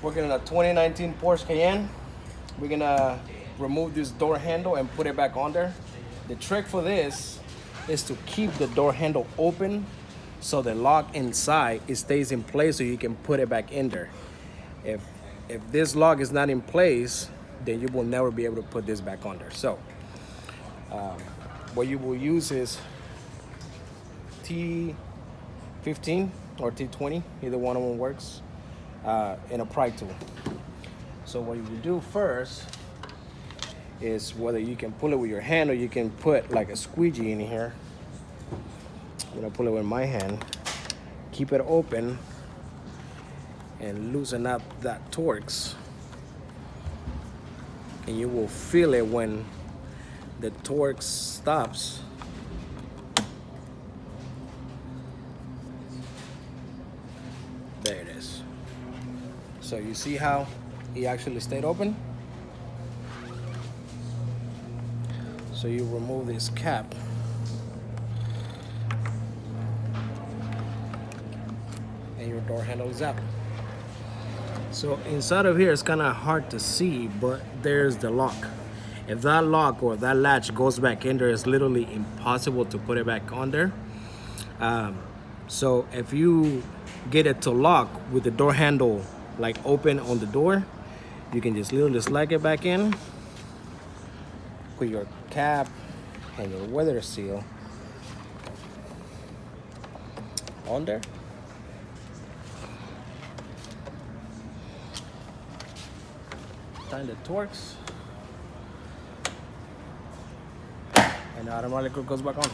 Working on a 2019 Porsche Cayenne. We're gonna remove this door handle and put it back on there. The trick for this is to keep the door handle open so the lock inside it stays in place so you can put it back in there. If this lock is not in place, then you will never be able to put this back on there. So what you will use is T15 or T20, either one of them works, in a pry tool. So what you will do first is whether you can pull it with your hand or you can put like a squeegee in here. I'm gonna pull it with my hand, keep it open, and loosen up that Torx. And you will feel it when the Torx stops. There it is. So you see how it actually stayed open? So you remove this cap. And your door handle is out. So inside of here it's kind of hard to see, but there's the lock. If that lock or that latch goes back in there, it's literally impossible to put it back on there. So if you get it to lock with the door handle like open on the door, you can just literally slide it back in, put your cap and your weather seal on there. Tighten the Torx, and automatically goes back on.